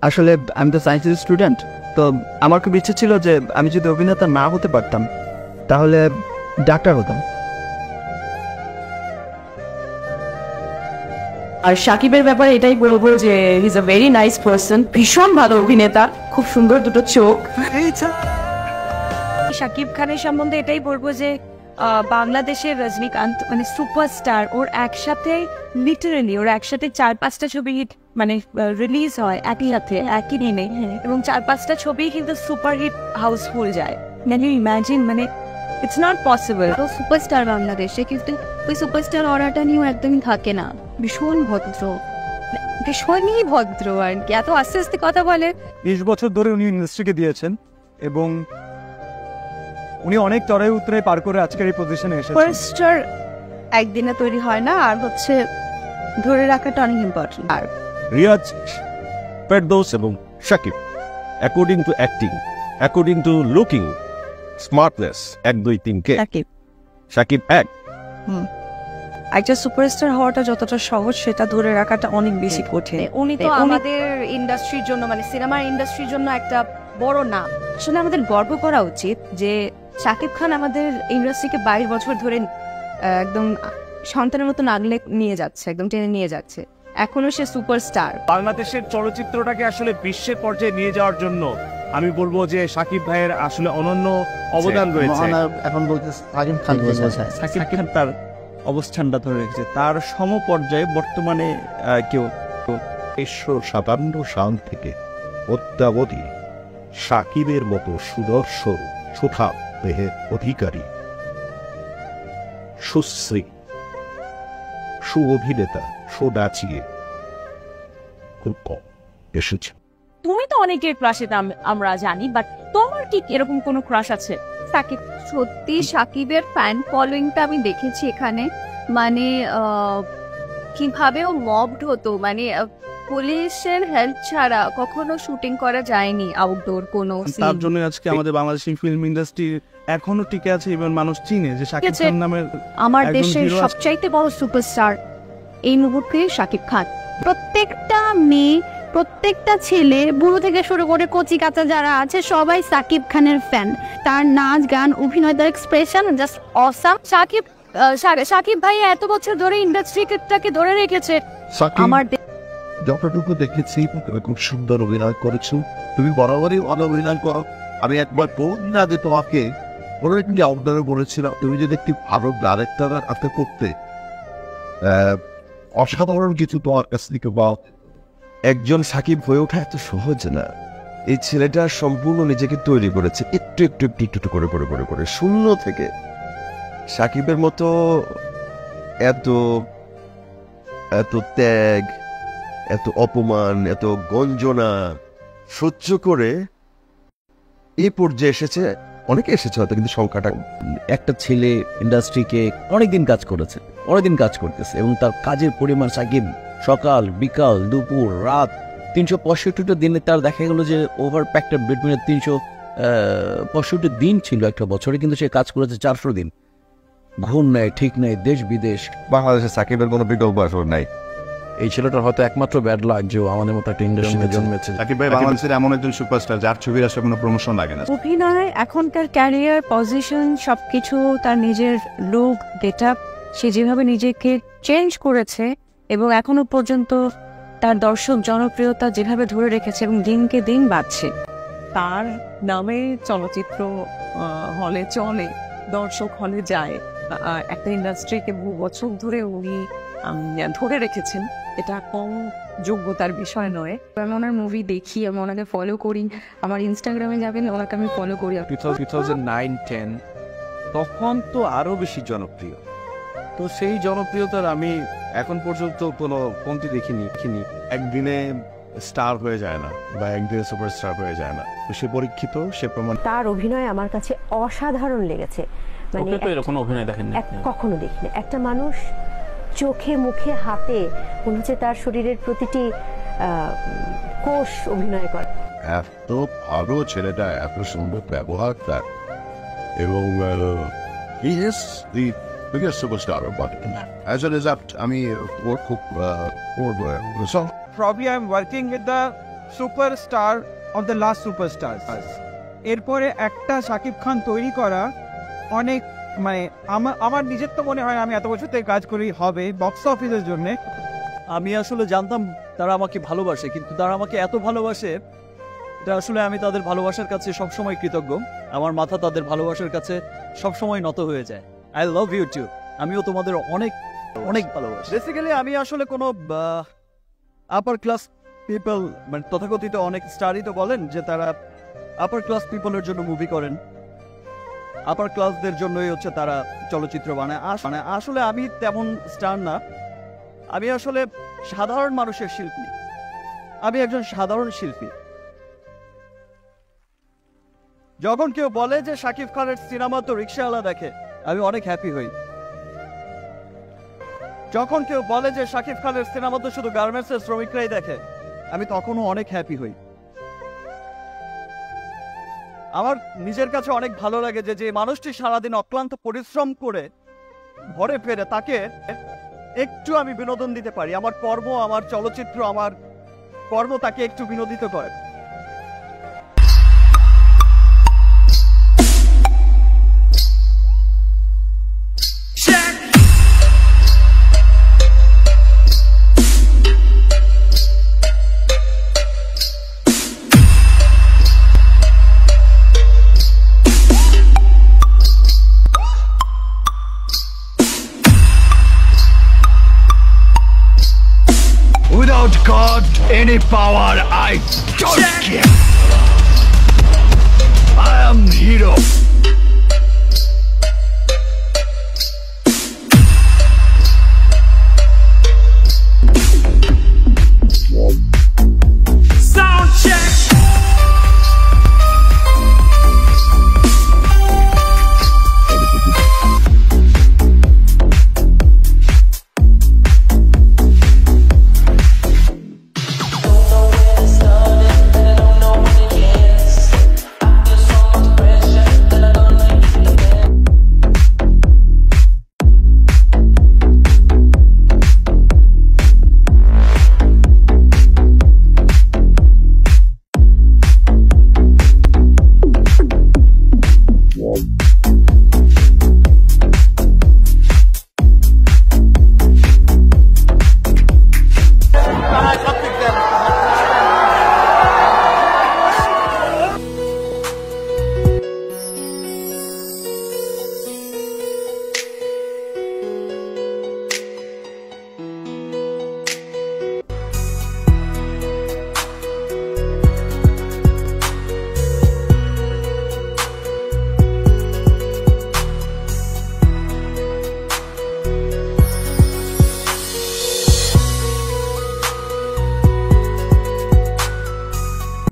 আসলে আমি তো সায়েন্সের স্টুডেন্ট, তো আমার খুব ইচ্ছে ছিল যে আমি যদি অভিনেতা না হতে পারতাম তাহলে ডাক্তার হতাম। আর শাকিবের ব্যাপারে এটাই বলবো যে he is a very nice person, ভীষণ ভালো অভিনেতা, খুব সুন্দর দুটো চোখ। শাকিব খানের সম্বন্ধে এটাই বলবো যে বাংলাদেশের রজনীকান্ত মানে সুপারস্টার, ওর একসাথে লিটারেলি ওর একসাথে 4-5টা ছবি হিট মানে রিলিজ হয় একই সাথে একই দিনে, এবং 4-5টা ছবি কিন্তু সুপারহিট হাউসফুল যায়। Can you imagine? মানে ইটস নট পসিবল। তো সুপারস্টার বাংলাদেশে, কিন্তু ওই সুপারস্টার অরাটা নিয়েও একদমই থাকে না। ভীষণ ভদ্র, ভীষণই ভদ্র আর কি, এত আস্তে আস্তে কথা বলে। 20 বছর ধরে উনি ইন্ডাস্ট্রিকে দিয়েছেন এবং উনি অনেক চড়াই উতরাই পার করে আজকের এই পজিশনে এসেছেন। সুপারস্টার একদিনে তৈরি হয় না, আর হচ্ছে ধরে রাখাটা অনেক ইম্পর্টেন্ট। আর রিয়াজ, ফেরদৌস এবং Shakib, according to acting, according to looking, smartness, 1 2 3 কে শাকিব 1। একটা সুপারস্টার হওয়াটা যতটা সহজ সেটা ধরে রাখাটা অনেক বেশি কঠিন। উনি তো আমাদের ইন্ডাস্ট্রির জন্য মানে সিনেমার ইন্ডাস্ট্রির জন্য একটা বড় নাম। আসলে আমাদের গর্ব করা উচিত যে শাকিব খান আমাদের ইন্ডাস্ট্রিকে 22 বছর ধরে একদম সন্তানের মতো আগলে নিয়ে যাচ্ছে, একদম টেনে নিয়ে যাচ্ছে। এখনো সে সুপারস্টার। বাংলাদেশের চলচ্চিত্রটাকে আসলে বিশ্বের পর্যায়ে নিয়ে যাওয়ার জন্য আমি বলবো যে শাকিব ভাইয়ের আসলে অনন্য অবদান রয়েছে। এখন বলতে সাকিব খান, শাকিব খান তার অবস্থানটা ধরে রেখেছে, তার সমপর্যায়ে বর্তমানে কেউ 1957 সাল থেকে অদ্যাবধি শাকিবের মতো সুদর্শন সুঠা দেহের অধিকারী, সুশ্রী, সুঅভিনেতা, সুনাচিয়ে খুব কম এসেছে। তুমি তো অনেকের ক্রাশে আমরা জানি, বাট তোমার কি এরকম কোনো ক্রাশ আছে? সাকিব, সত্যি সাকিবের ফ্যান ফলোইংটা আমি দেখেছি এখানে। মানে কিভাবে ও মবড হতো, মানে পুলিশের হেল্প ছাড়া কখনো শুটিং করা যায়নি আউটডোর কোনো সিন। তার জন্য আজকে আমাদের বাংলাদেশি ফিল্ম ইন্ডাস্ট্রি এখনো টিকে আছে, ইভেন মানুষ চিনে যে শাকিব খান নামের আমার দেশের সবচাইতে বড় সুপারস্টার এই মুহূর্তে শাকিব খান। প্রত্যেকটা মেয়ে, প্রত্যেকটা ছেলে, বুড়ো থেকে শুরু করে কচি কাঁচা যারা আছে সবাই সাকিব খানের ফ্যান। তার নাচ, গান, অভিনয়, তার এক্সপ্রেশন জাস্ট অসাম। সাকিব ভাই এত বছর ধরে ইন্ডাস্ট্রিটাকে ধরে রেখেছে। আমার যতটুকু দেখেছি তুমি খুব সুন্দর অভিনয় করেছো, তুমি বরাবরই ভালো অভিনয় করো। আমি একবার বহুদিন আগে তোমাকে কোনো একটি আউটডোরে বলেছিলাম তুমি যদি একটি ভালো ডাইরেক্টর হাতে করতে, অসাধারণ কিছু তোমার কাছ থেকে পাও। একজন সাকিব হয়ে ওঠা এত সহজ না। এই ছেলেটা সম্পূর্ণ নিজেকে তৈরি করেছে একটু একটু একটু একটু করে করে করে করে শূন্য থেকে। সাকিবের মতো এত এত ত্যাগ, এত অপমান, এত গঞ্জনা সহ্য করে এই পর্যায়ে এসেছে। অনেকে এসেছে হয়তো, কিন্তু সংখ্যাটা। একটা ছেলে ইন্ডাস্ট্রিকে অনেকদিন কাজ করেছে, অনেকদিন কাজ করতেছে, এবং তার কাজের পরিমাণ সাকিব সকাল বিকাল দুপুর রাত 365টা দিনে তার দেখা গেল যে ওভার প্যাক্টেড বিটুইন 365 দিন ছিল একটা বছরে, কিন্তু সে কাজ করেছে 400 দিন। ঘুম নেই, ঠিক নেই, দেশ বিদেশ। বাংলাদেশে সাকিবের কোনো বিকল্প আসলে নাই। এই ছেলেটার হয়তো একমাত্র ব্যাড লাক যে আমাদের মতো একটা ইন্ডাস্ট্রিতে জন্মেছে। সাকিব ভাই বাংলাদেশের এমন একজন সুপারস্টার যার ছবির আসলে কোনো প্রমোশন লাগে না। অভিনয়, এখনকার ক্যারিয়ার, পজিশন সবকিছু, তার নিজের লুক, গেটআপ, সে যেভাবে নিজেকে চেঞ্জ করেছে এবং এখনো পর্যন্ত তার দর্শক জনপ্রিয়তা যেভাবে ধরে রেখেছে এবং দিনকে দিন বাড়ছে। তার নামে চলচ্চিত্র হলে চলে, দর্শক হলে যায়, একটা ইন্ডাস্ট্রিকে বহু বছর ধরে উনি ধরে রেখেছেন, এটা কম যোগ্যতার বিষয় নয়। আমি ওনার মুভি দেখি, আমি ওনাকে ফলো করি, আমার ইনস্টাগ্রামে যাবেন ওনাকে আমি ফলো করি। 2009-10 তখন তো আরো বেশি জনপ্রিয়। তো সেই জনপ্রিয়তার আমি এখন পর্যন্ত কোনো কমতি দেখিনি। একদিনে স্টার হয়ে যায় না বা একদিনে সুপারস্টার হয়ে যায় না, তো সে পরীক্ষিত, সে প্রমাণ। তার অভিনয় আমার কাছে অসাধারণ লেগেছে। মানে এরকম অভিনয় দেখেন কখনো দেখিনি। একটা মানুষ চোখে মুখে হাতে মনে হচ্ছে তার শরীরের প্রতিটি কোষ অভিনয় করে। এত ভালো ছেলেটা, এত সুন্দর ব্যবহার তার, এবং he is the biggest superstar of Bollywood. As a result, আমি ওর খুব Probably I'm working with the superstar of the last superstar. এরপরে একটা শাকিব খান তৈরি করা অনেক মানে আমার নিজের তো মনে হয় না আমি এত বছর থেকে কাজ করি হবে বক্স অফিসের জন্যে। আমি আসলে জানতাম তারা আমাকে ভালোবাসে, কিন্তু তারা আমাকে এত ভালোবাসে, এটা আসলে আমি তাদের ভালোবাসার কাছে সবসময় কৃতজ্ঞ। আমার মাথা তাদের ভালোবাসার কাছে সবসময় নত হয়ে যায়। I love you too. আমিও তোমাদের অনেক অনেক ভালোবাসি। বেসিক্যালি আমি আসলে কোনো আপার ক্লাস পিপল, মানে তথাকথিত অনেক স্টারই তো বলেন যে তারা আপার ক্লাস পিপলের জন্য মুভি করেন, আপার ক্লাসদের জন্যই হচ্ছে তারা চলচ্চিত্র বানায়। আসলে আমি তেমন স্টার না, আমি আসলে সাধারণ মানুষের শিল্পী। আমি একজন সাধারণ শিল্পী। যখন কেউ বলে যে শাকিব খানের সিনেমা তো রিক্সাওয়ালা দেখে, আমি অনেক হ্যাপি হই। যখন কেউ বলে যে শাকিব খানের সিনেমা তো শুধু গার্মেন্টসের শ্রমিকরাই দেখে, আমি তখনও অনেক হ্যাপি হই। আমার নিজের কাছে অনেক ভালো লাগে যে যে মানুষটি সারাদিন অক্লান্ত পরিশ্রম করে ঘরে ফেরে তাকে একটু আমি বিনোদন দিতে পারি। আমার কর্ম, আমার চলচ্চিত্র, আমার কর্ম তাকে একটু বিনোদিত করে। Without God, any power, I don't care. I am hero.